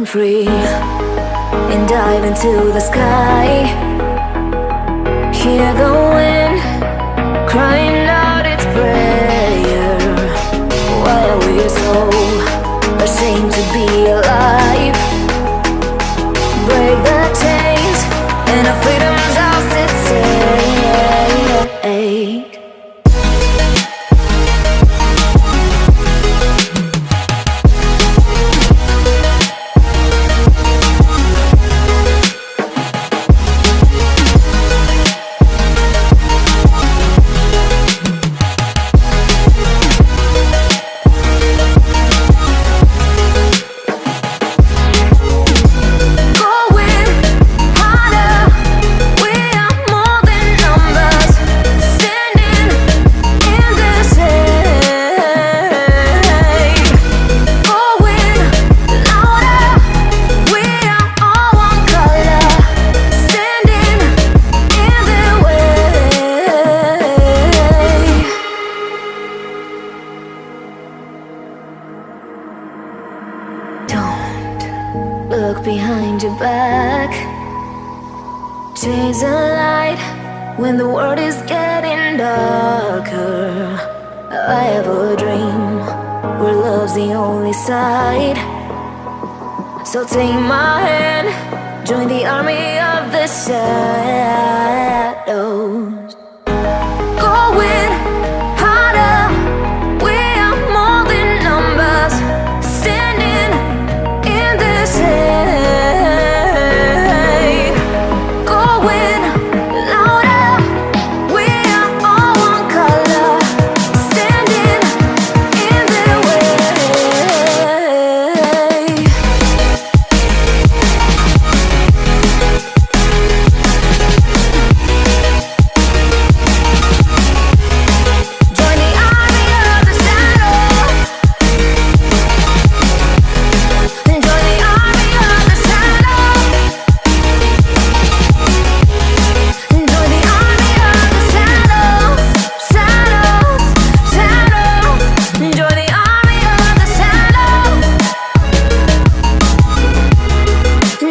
free and dive into the sky. Hear the wind crying out its prayer. Why are we so ashamed to be alive? Break the chains and our freedom's ours to take. Look behind your back. Chase a light when the world is getting darker. I have a dream where love's the only side. So take my hand, join the army of the shadows. Going harder, we are more than numbers. Standing in the shade, going louder. We are all one color, standing in the way. Join the army of the shadows. Join the army of the shadows. Join the army of the shadows. Shadows, shadows. Join the army of the shadows.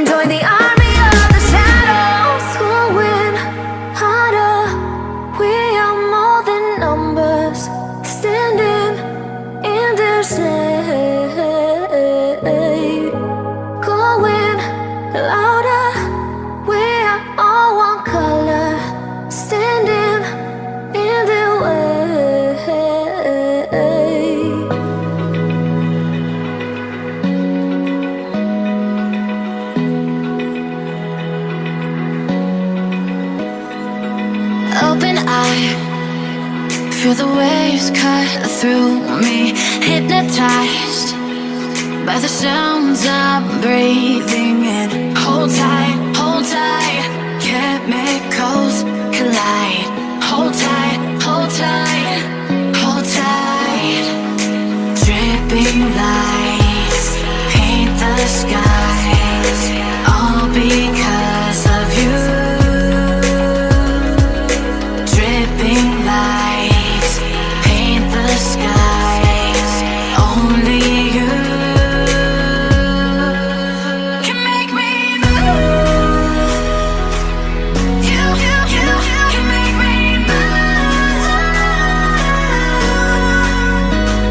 Join the army of the shadows. Going harder. We are more than numbers. Standing in the shade. Going louder. We are all one color. Standing in the way. Open eye, feel the waves cut through me. Hypnotized by the sounds I'm breathing in. Hold tight, hold tight. Chemicals collide. Hold tight, hold tight, hold tight. Dripping lights paint the skies, all because of you. Dripping lights paint the skies, only you can make me move. You can make me move.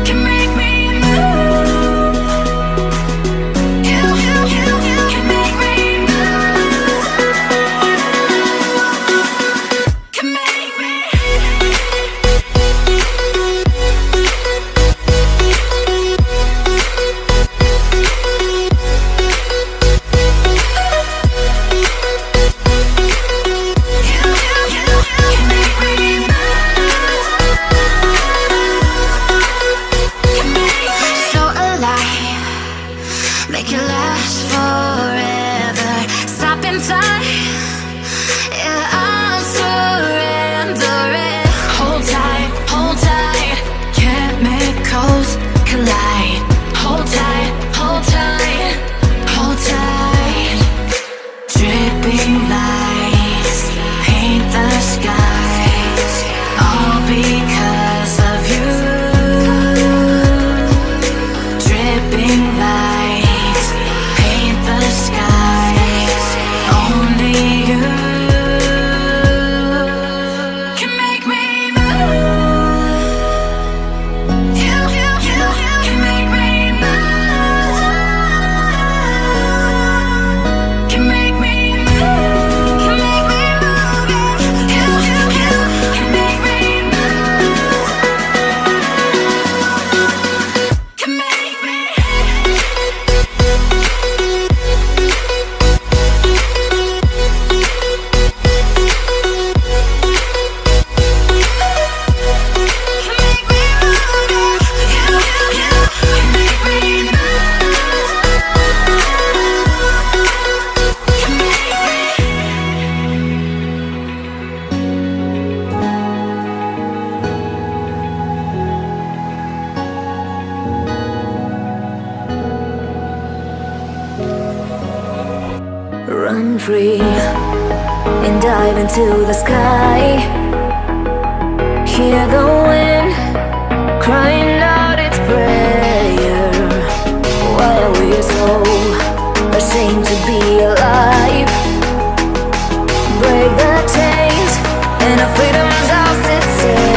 Can make me move. You can make me move. Can make me. So alive, make it last forever. Stop in time, yeah, I'll surrender it. Hold tight, chemicals collide. Hold tight, hold tight, hold tight. Dripping lights paint the skies, all because of you. Dripping lights paint run free and dive into the sky. Hear the wind crying out its prayer. Why are we so ashamed to be alive? Break the chains and our freedom's ours to take.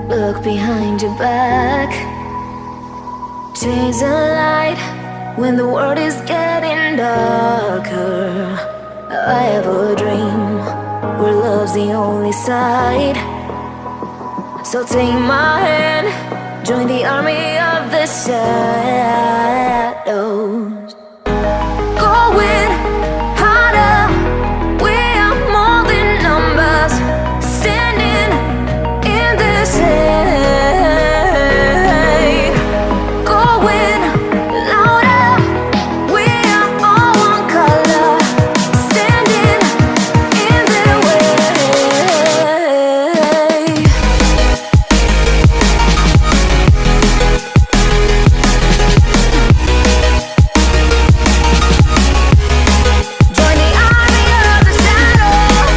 Look behind your back. Chase a light when the world is getting darker. I have a dream where love's the only side. So take my hand, join the army of the shadows. Going harder, we are more than numbers. Standing in this shade. Going louder, we are all one color. Standing in their way. Join the army of the shadows.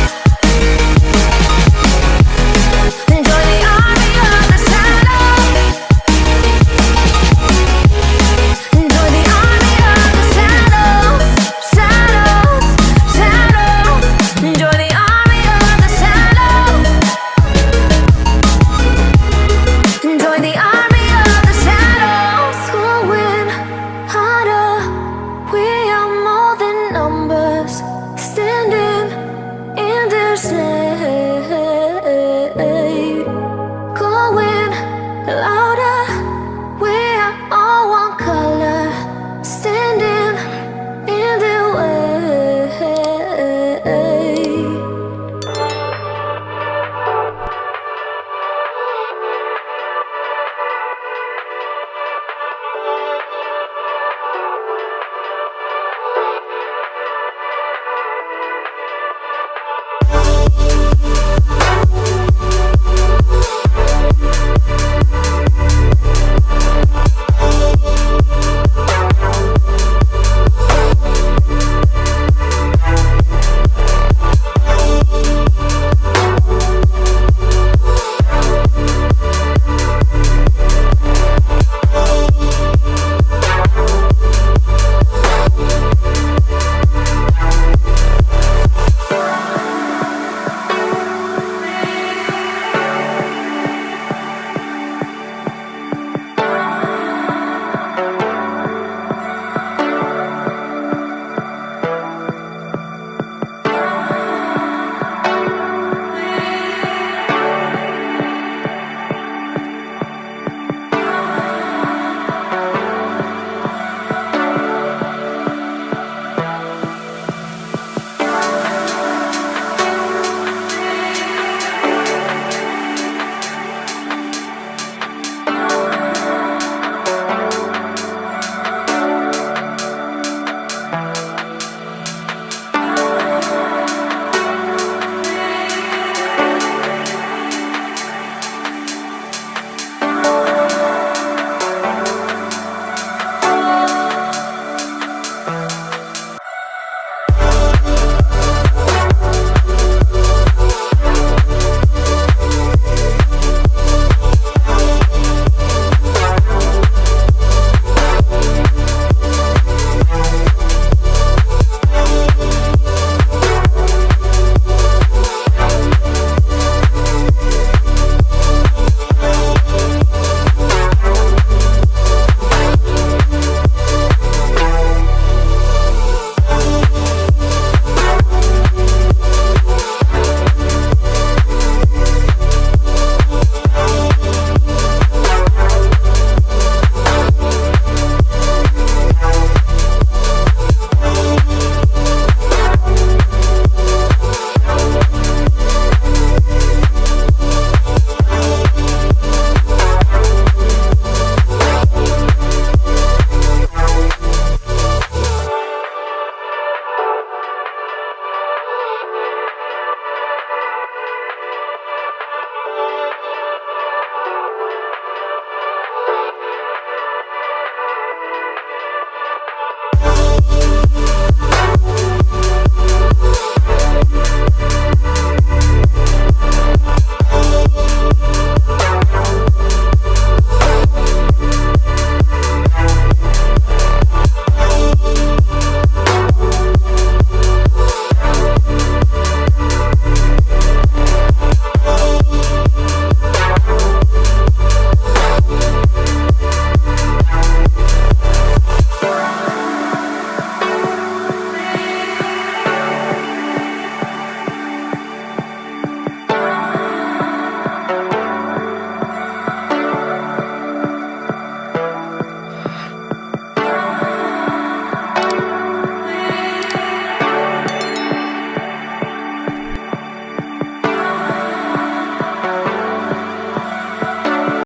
Join the army of the shadows. Join the army of the shadows. Shadows, shadows. Join the army of the shadows. Join the army of the shadows. Going harder, we are more than numbers. Standing in their shade. Going louder.